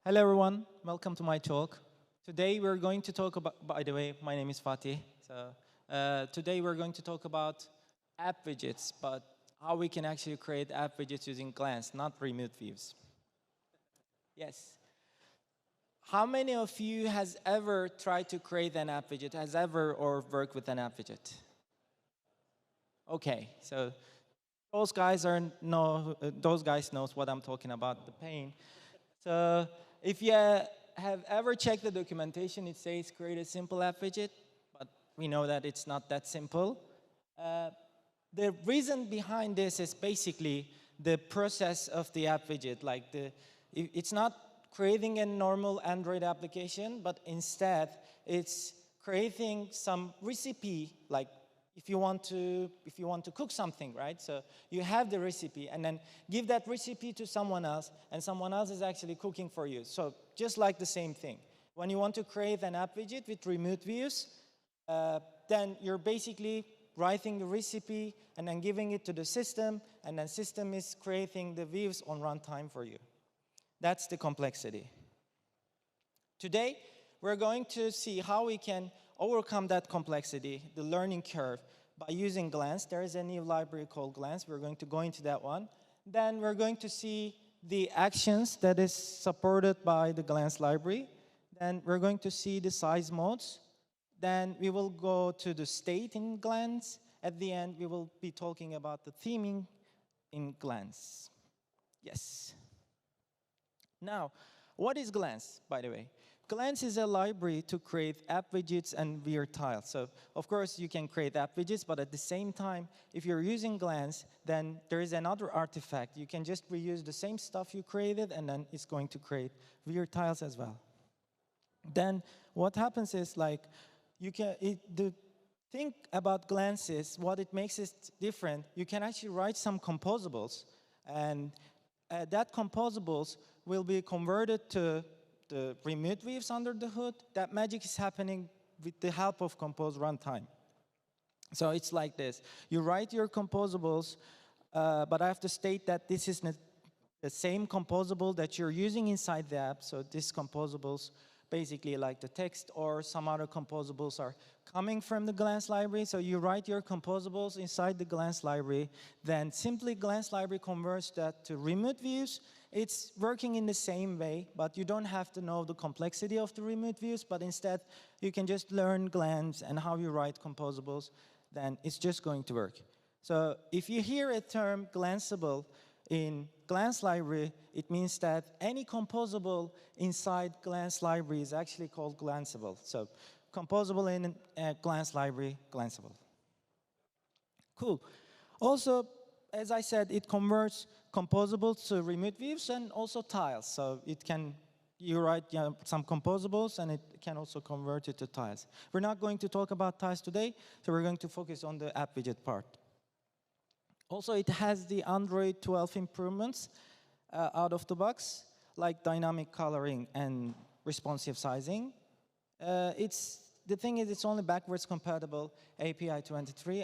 Hello everyone, welcome to my talk. Today we're going to talk about, by the way, my name is Fatih. Today we're going to talk about app widgets, but how we can actually create app widgets using glance, not remote views. Yes. How many of you has ever tried to create an app widget, has ever or worked with an app widget? Okay, so those guys knows what I'm talking about, the pain. So if you have ever checked the documentation, it says create a simple app widget, but we know that it's not that simple. The reason behind this is basically the process of the app widget. It's not creating a normal Android application, but instead it's creating some recipe, like if you want to cook something, right? So you have the recipe and then give that recipe to someone else and someone else is actually cooking for you. So just like the same thing. When you want to create an app widget with remote views, then you're basically writing the recipe and then giving it to the system, and then system is creating the views on runtime for you. That's the complexity. Today, we're going to see how we can overcome that complexity, the learning curve, by using Glance. There is a new library called Glance. We're going to go into that one. Then we're going to see the actions that is supported by the Glance library. Then we're going to see the size modes. Then we will go to the state in Glance. At the end, we will be talking about the theming in Glance. Yes. Now, what is Glance, by the way? Glance is a library to create app widgets and weird tiles. So, of course, you can create app widgets, but at the same time, if you're using Glance, then there is another artifact. You can just reuse the same stuff you created, and then it's going to create weird tiles as well. Then what happens is, the thing about Glance is, what it makes it different, you can actually write some composables, and that composables will be converted to the remote views under the hood. That magic is happening with the help of Compose runtime. So it's like this. You write your composables, but I have to state that this is the same composable that you're using inside the app. So these composables, basically like the text or some other composables, are coming from the Glance library. So you write your composables inside the Glance library. Then simply Glance library converts that to remote views. It's working in the same way, but you don't have to know the complexity of the remote views, but instead you can just learn Glance and how you write composables, then it's just going to work. So if you hear a term glanceable in Glance library, it means that any composable inside Glance library is actually called glanceable. So composable in Glance library, glanceable. Cool. Also, as I said, it converts composables to remote views and also tiles. So you write some composables and it can also convert it to tiles. We're not going to talk about tiles today, so we're going to focus on the app widget part. Also, it has the Android 12 improvements out of the box, like dynamic coloring and responsive sizing. The thing is, it's only backwards compatible API 23.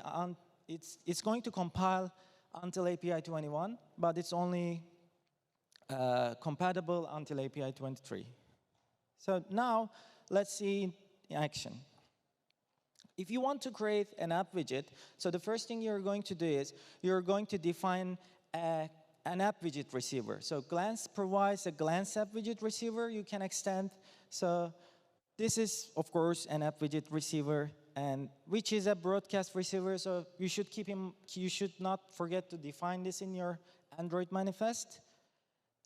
It's going to compile until API 21, but it's only compatible until API 23. So now, let's see in action. If you want to create an app widget, so the first thing you're going to do is you're going to define an app widget receiver. So Glance provides a Glance app widget receiver you can extend. So this is, of course, an app widget receiver, and which is a broadcast receiver. So you should not forget to define this in your Android manifest.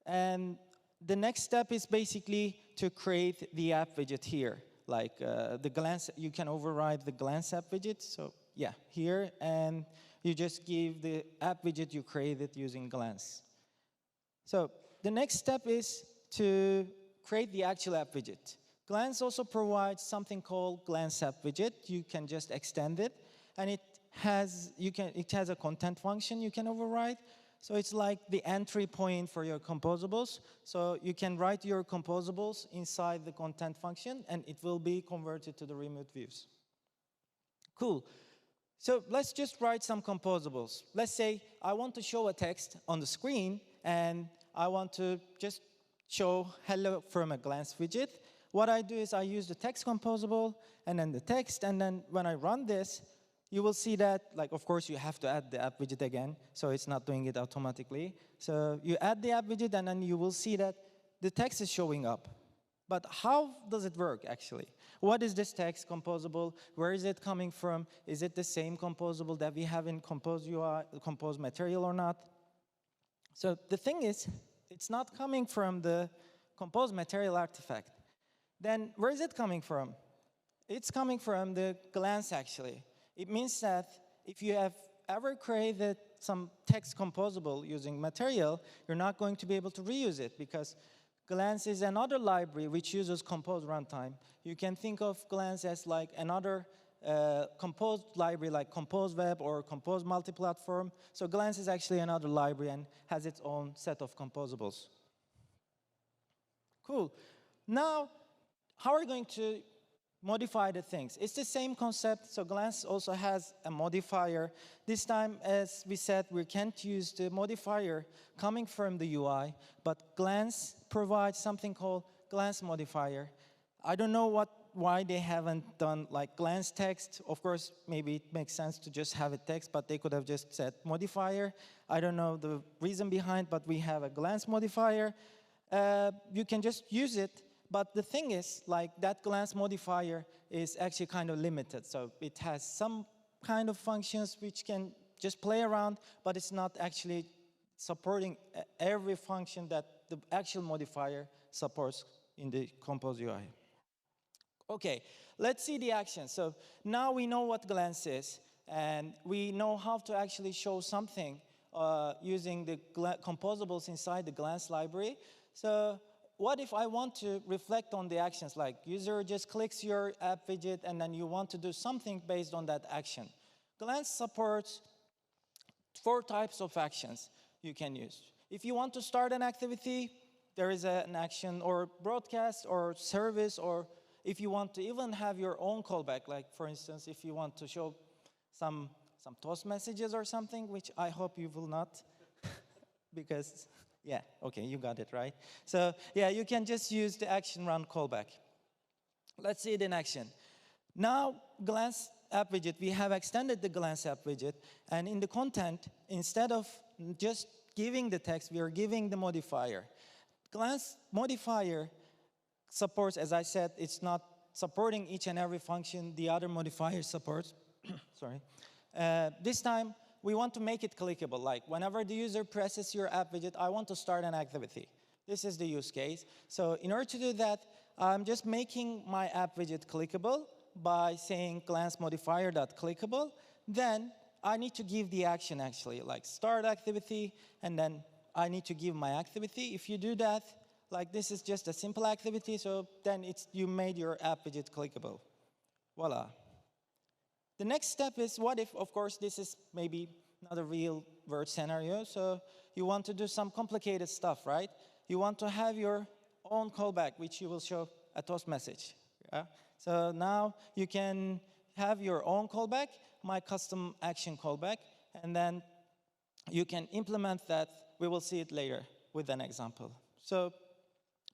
And the next step is basically to create the app widget here. Like the Glance, you can override the Glance app widget. So yeah, here, and you just give the app widget you created using Glance. So the next step is to create the actual app widget. Glance also provides something called Glance app widget. You can just extend it, and it has a content function you can override. So it's like the entry point for your composables. So you can write your composables inside the content function, and it will be converted to the remote views. Cool. So let's just write some composables. Let's say I want to show a text on the screen, and I want to just show hello from a glance widget. What I do is I use the text composable and then the text, and then when I run this, you will see that, like, of course, you have to add the app widget again, so it's not doing it automatically. So you add the app widget, and then you will see that the text is showing up. But how does it work, actually? What is this text composable? Where is it coming from? Is it the same composable that we have in Compose UI, Compose material or not? So the thing is, it's not coming from the Compose material artifact. Then where is it coming from? It's coming from the glance, actually. It means that if you have ever created some text composable using material, you're not going to be able to reuse it because Glance is another library which uses Compose runtime. You can think of Glance as like another Compose library like Compose Web or Compose Multiplatform. So Glance is actually another library and has its own set of composables. Cool. Now, how are we going to modify the things? It's the same concept, so Glance also has a modifier. This time, as we said, we can't use the modifier coming from the UI, but Glance provides something called Glance modifier. I don't know why they haven't done like Glance text. Of course, maybe it makes sense to just have a text, but they could have just said modifier. I don't know the reason behind, but we have a Glance modifier. You can just use it. But the thing is, like, that glance modifier is actually kind of limited. So it has some kind of functions which can just play around, but it's not actually supporting every function that the actual modifier supports in the Compose UI. Okay, let's see the action. So now we know what glance is, and we know how to actually show something using the composables inside the glance library. So what if I want to reflect on the actions, like user just clicks your app widget and then you want to do something based on that action? Glance supports 4 types of actions you can use. If you want to start an activity, there is an action, or broadcast, or service, or if you want to even have your own callback, like for instance, if you want to show some toast messages or something, which I hope you will not, because yeah, okay, you got it, right? So yeah, you can just use the action run callback. Let's see it in action. Now, Glance app widget, we have extended the Glance app widget, and in the content, instead of just giving the text, we are giving the modifier. Glance modifier supports, as I said, it's not supporting each and every function the other modifier supports. Sorry. This time, we want to make it clickable, like whenever the user presses your app widget, I want to start an activity. This is the use case. So in order to do that, I'm just making my app widget clickable by saying glance modifier.clickable. Then I need to give the action, actually, like start activity, and then I need to give my activity. If you do that, like this is just a simple activity, so then you made your app widget clickable. Voila. The next step is, what if, of course, this is maybe not a real world scenario, so you want to do some complicated stuff, right? You want to have your own callback, which you will show a toast message. Yeah? So now you can have your own callback, my custom action callback, and then you can implement that. We will see it later with an example. So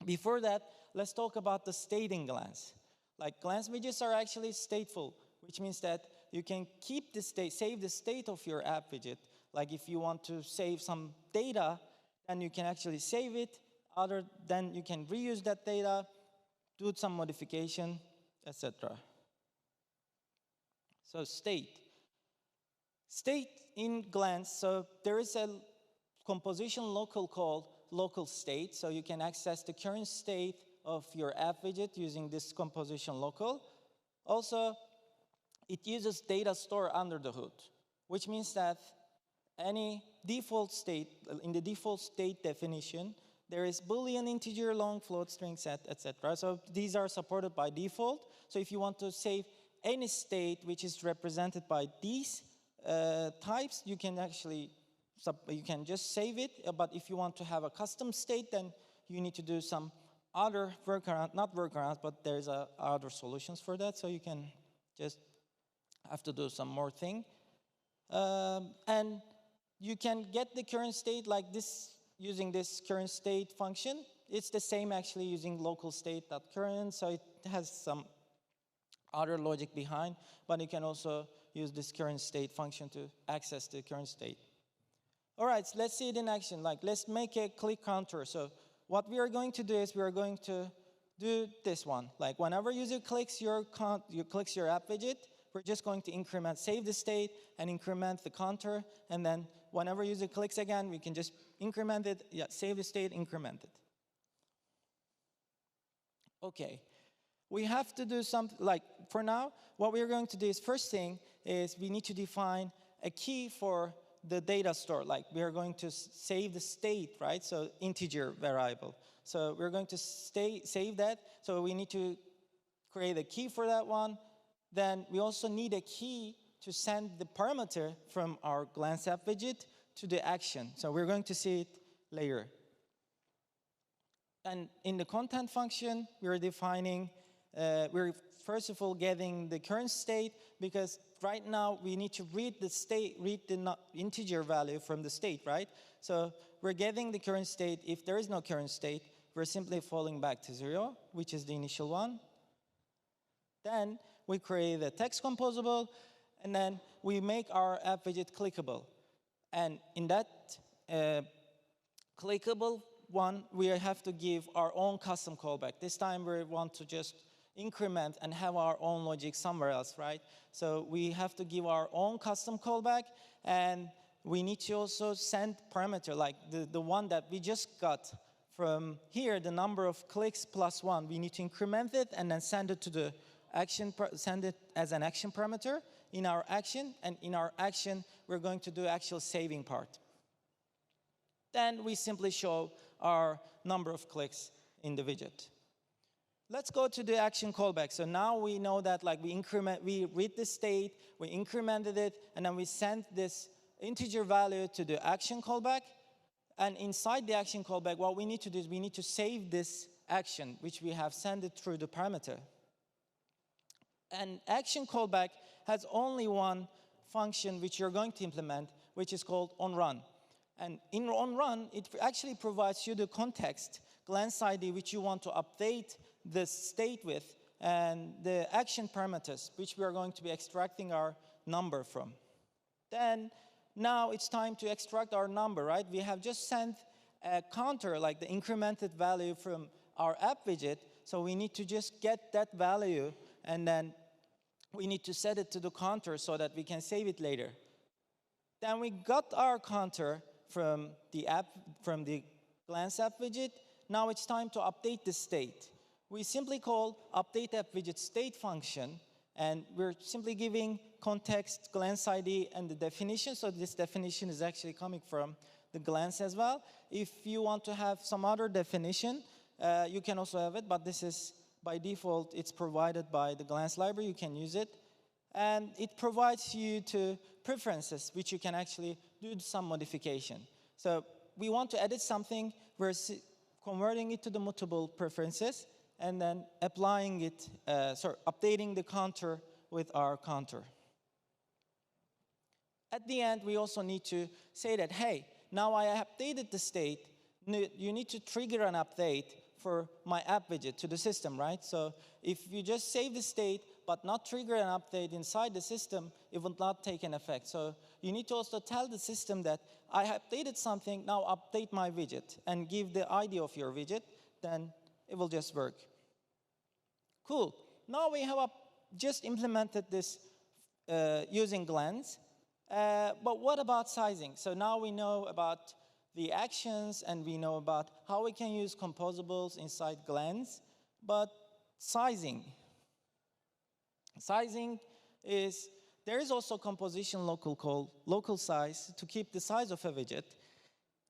before that, let's talk about the state in Glance. Like Glance widgets are actually stateful, which means that you can keep the state, save the state of your app widget. Like if you want to save some data, then you can actually save it. Then you can reuse that data, do some modification, etc. So state. State in Glance, so there is a composition local called local state, so you can access the current state of your app widget using this composition local. Also, it uses data store under the hood, which means that any default state, in the default state definition, there is Boolean, integer, long, float, string, set, etc. So these are supported by default. So if you want to save any state which is represented by these types, you can just save it. But if you want to have a custom state, then you need to do some other workaround, not workarounds, but there's other solutions for that. So you can just have to do some more thing. And you can get the current state like this using this current state function. it's the same actually using local state.current, so it has some other logic behind, but you can also use this current state function to access the current state. All right, so let's see it in action. Like, let's make a click counter. So what we are going to do is we are going to do this one. Like, whenever user clicks your app widget, we're just going to increment, save the state, and increment the counter. And then whenever user clicks again, we can just increment it, yeah, save the state, increment it. Okay. We have to do something, like, for now, what we're going to do is, first thing is we need to define a key for the data store. Like, we are going to save the state, right? So integer variable. So we're going to save that. So we need to create a key for that one. Then we also need a key to send the parameter from our glance app widget to the action. So we're going to see it later. And in the content function, we're defining, we're first of all getting the current state, because right now we need to read the integer value from the state, right? So we're getting the current state. If there is no current state, we're simply falling back to 0, which is the initial one. Then we create a text composable, and then we make our app widget clickable. And in that clickable one, we have to give our own custom callback. This time we want to just increment and have our own logic somewhere else, right? So we have to give our own custom callback, and we need to also send parameter, like the one that we just got from here, the number of clicks plus 1. We need to increment it and then send it to the action, send it as an action parameter in our action, and in our action, we're going to do actual saving part. Then we simply show our number of clicks in the widget. Let's go to the action callback. So now we know that, like, we read the state, we incremented it, and then we sent this integer value to the action callback. And inside the action callback, what we need to do is we need to save this action, which we have sent it through the parameter. And action callback has only one function which you're going to implement, which is called onRun. And in onRun, it actually provides you the context, glance ID, which you want to update the state with, and the action parameters, which we are going to be extracting our number from. Then, now it's time to extract our number, right? We have just sent a counter, like the incremented value from our app widget, so we need to just get that value, and then we need to set it to the counter so that we can save it later. Then we got our counter from the glance app widget. Now it's time to update the state. We simply call update app widget state function, and we're simply giving context, glance ID, and the definition. So this definition is actually coming from the glance as well. If you want to have some other definition, you can also have it, but this is, by default, it's provided by the glance library. You can use it. And it provides you to preferences, which you can actually do some modification. So we want to edit something, we're converting it to the mutable preferences, and then applying it, updating the counter with our counter. At the end, we also need to say that, hey, now I updated the state, you need to trigger an update for my app widget to the system, right? So if you just save the state, but not trigger an update inside the system, it will not take an effect. So you need to also tell the system that I updated something, now update my widget, and give the ID of your widget, then it will just work. Cool. Now we have just implemented this using glance, but what about sizing? So now we know about the actions, and we know about how we can use composables inside glance, but sizing. Sizing is, there is also composition local called local size to keep the size of a widget,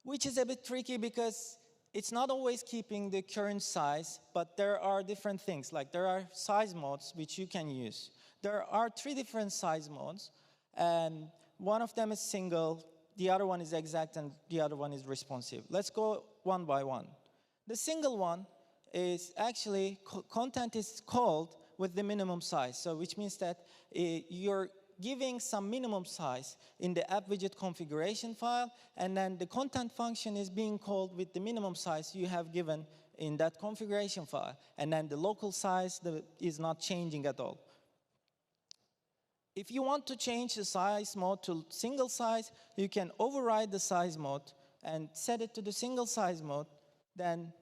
which is a bit tricky because it's not always keeping the current size, but there are different things, like there are size modes which you can use. There are 3 different size modes, and one of them is single, the other one is exact, and the other one is responsive. Let's go one by one. The single one is actually, content is called with the minimum size, so which means that you're giving some minimum size in the app widget configuration file, and then the content function is being called with the minimum size you have given in that configuration file, and then the local size is not changing at all. If you want to change the size mode to single size, you can override the size mode and set it to the single size mode. Then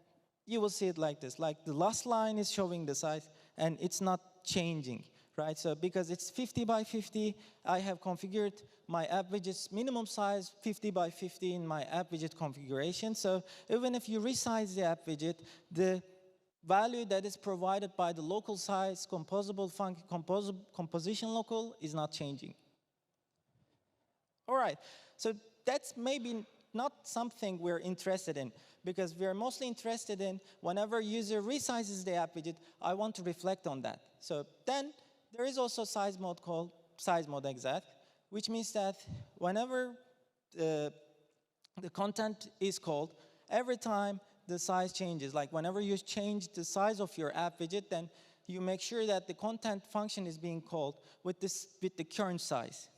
you will see it like this. Like the last line is showing the size, and it's not changing, right? So because it's 50 by 50, I have configured my app widget's minimum size 50 by 50 in my app widget configuration. So even if you resize the app widget, the value that is provided by the local size composable function composition local is not changing. All right, so that's maybe not something we're interested in, because we're mostly interested in whenever user resizes the app widget, I want to reflect on that. So then there is also size mode called size mode exact, which means that whenever the content is called, every time the size changes, like whenever you change the size of your app widget, then you make sure that the content function is being called with the current size.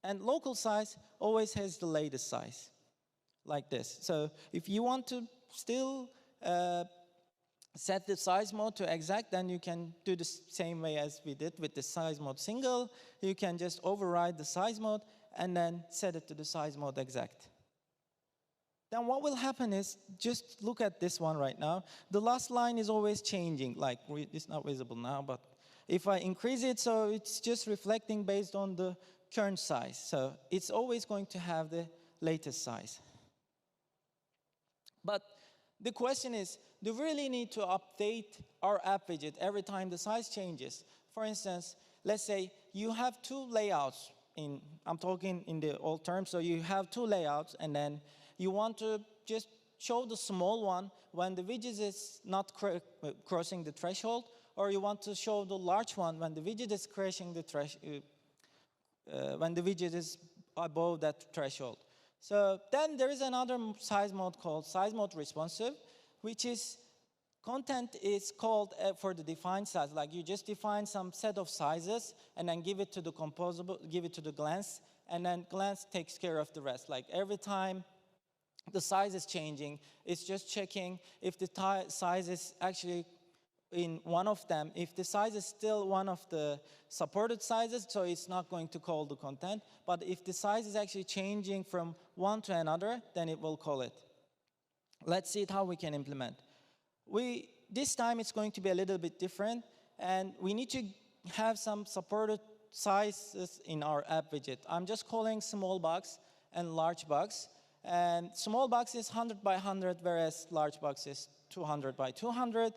And local size always has the latest size, like this. So if you want to still set the size mode to exact, then you can do the same way as we did with the size mode single. You can just override the size mode and then set it to the size mode exact. Then what will happen is, just look at this one right now. The last line is always changing. Like, it's not visible now, but if I increase it, so it's just reflecting based on the current size. So it's always going to have the latest size. But the question is, do we really need to update our app widget every time the size changes? For instance, let's say you have two layouts. I'm talking in the old terms, so you have two layouts, and then you want to just show the small one when the widget is not crossing the threshold, or you want to show the large one when the widget is crossing the when the widget is above that threshold. So then there is another size mode called size mode responsive, which is content is called for the defined size. Like you just define some set of sizes and then give it to the composable, give it to the glance, and then glance takes care of the rest. Like every time the size is changing, it's just checking if the size is actually in one of them. If the size is still one of the supported sizes, so it's not going to call the content. But if the size is actually changing from one to another, then it will call it. Let's see how we can implement. This time it's going to be a little bit different, and we need to have some supported sizes in our app widget. I'm just calling small box and large box. And small box is 100 by 100, whereas large box is 200 by 200.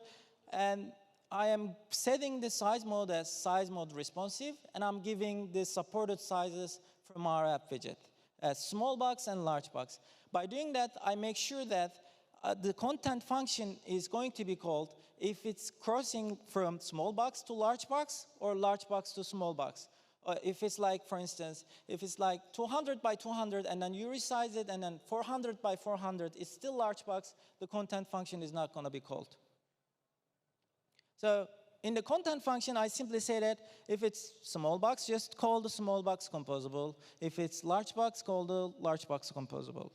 And I am setting the size mode as size mode responsive, and I'm giving the supported sizes from our app widget as small box and large box. By doing that, I make sure that the content function is going to be called if it's crossing from small box to large box or large box to small box. If it's like, for instance, if it's like 200 by 200 and then you resize it and then 400 by 400, it's still large box, the content function is not going to be called. So in the content function, I simply say that if it's small box, just call the small box composable. If it's large box, call the large box composable.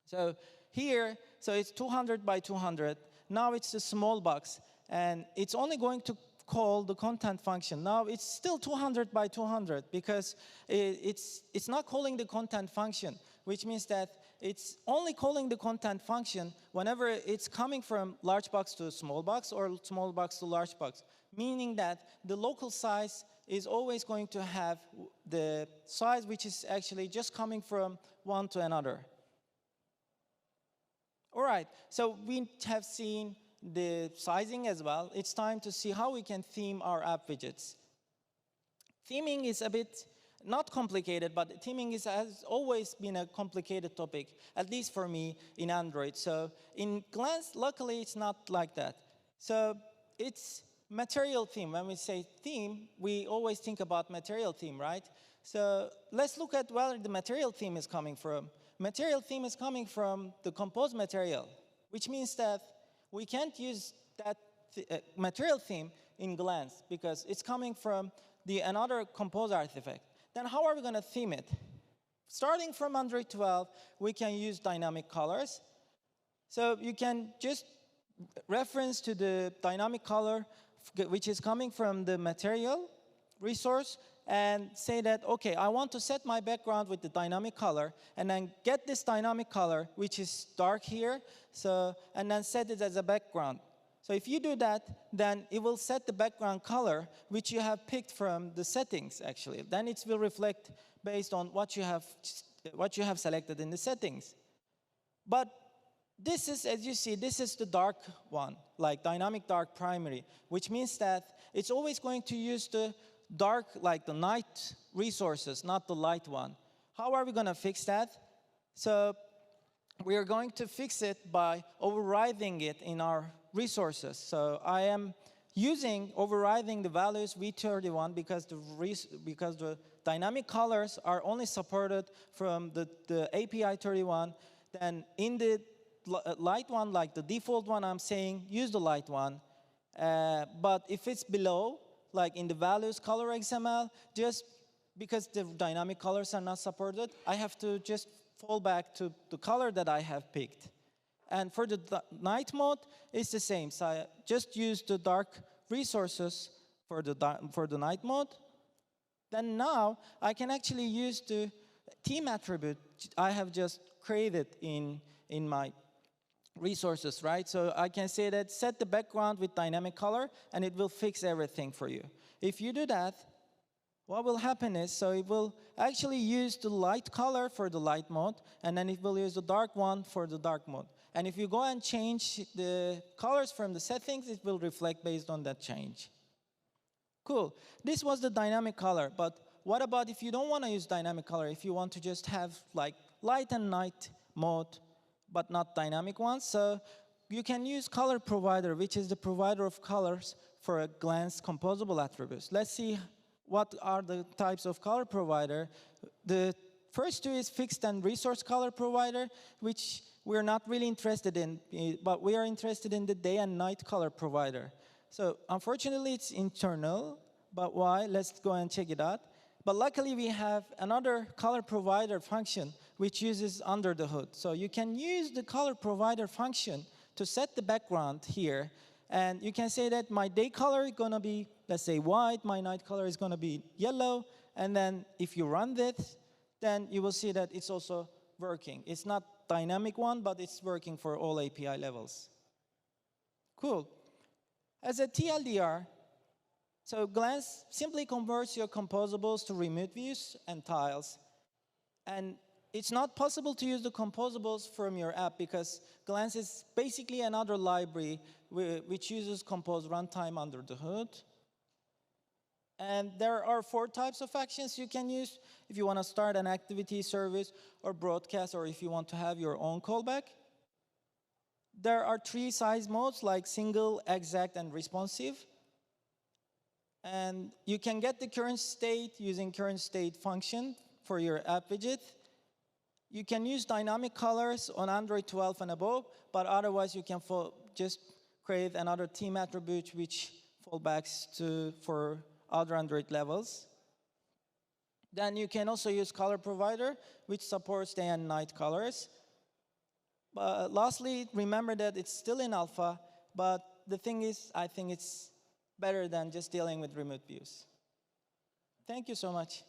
So here, so it's 200 by 200. Now it's the small box, and it's only going to call the content function. Now it's still 200 by 200 because it's not calling the content function, which means that it's only calling the content function whenever it's coming from large box to small box or small box to large box, meaning that the local size is always going to have the size which is actually just coming from one to another. All right, so we have seen the sizing as well. It's time to see how we can theme our app widgets. Theming is a bit not complicated, but theming has always been a complicated topic, at least for me in Android. So in Glance, luckily it's not like that. So it's material theme. When we say theme, we always think about material theme, right? So let's look at where the material theme is coming from. Material theme is coming from the Compose material, which means that we can't use that material theme in Glance because it's coming from another Compose artifact. Then how are we going to theme it? Starting from Android 12, we can use dynamic colors. So you can just reference to the dynamic color, which is coming from the material resource, and say that, okay, I want to set my background with the dynamic color, and then get this dynamic color, which is dark here, and then set it as a background. So if you do that, then it will set the background color, which you have picked from the settings, actually. Then it will reflect based on what you have selected in the settings. But this is, as you see, this is the dark one, like dynamic dark primary, which means that it's always going to use the dark, like the night resources, not the light one. How are we going to fix that? So we are going to fix it by overriding it in our resources. So I am overriding the values V31 because the dynamic colors are only supported from the API 31. Then in the light one, like the default one, I'm saying use the light one. But if it's below, like in the values color XML, just because the dynamic colors are not supported, I have to just fall back to the color that I have picked. And for the night mode, it's the same. So I just use the dark resources for the night mode. Then now I can actually use the theme attribute I have just created in my resources, right? So I can say that set the background with dynamic color, and it will fix everything for you. If you do that, what will happen is, so it will actually use the light color for the light mode, and then it will use the dark one for the dark mode. And if you go and change the colors from the settings, it will reflect based on that change. Cool. This was the dynamic color, but what about if you don't want to use dynamic color, if you want to just have like light and night mode, but not dynamic ones? So you can use color provider, which is the provider of colors for a glance composable attributes. Let's see what are the types of color provider. The first two is fixed and resource color provider, which we're not really interested in, but we are interested in the day and night color provider. So unfortunately, it's internal, but why? Let's go and check it out. But luckily, we have another color provider function, which uses under the hood. So you can use the color provider function to set the background here. And you can say that my day color is going to be, let's say, white. My night color is going to be yellow. And then if you run this, then you will see that it's also working. It's not dynamic one, but it's working for all API levels. Cool. As a TLDR, so Glance simply converts your composables to remote views and tiles. And it's not possible to use the composables from your app because Glance is basically another library which uses compose runtime under the hood. And there are 4 types of actions you can use if you want to start an activity, service, or broadcast, or if you want to have your own callback. There are 3 size modes like single, exact, and responsive. And you can get the current state using current state function for your app widget. You can use dynamic colors on Android 12 and above, but otherwise you can just create another theme attribute which fallbacks for other Android levels. Then you can also use color provider, which supports day and night colors. But lastly, remember that it's still in alpha, but the thing is, I think it's better than just dealing with remote views. Thank you so much.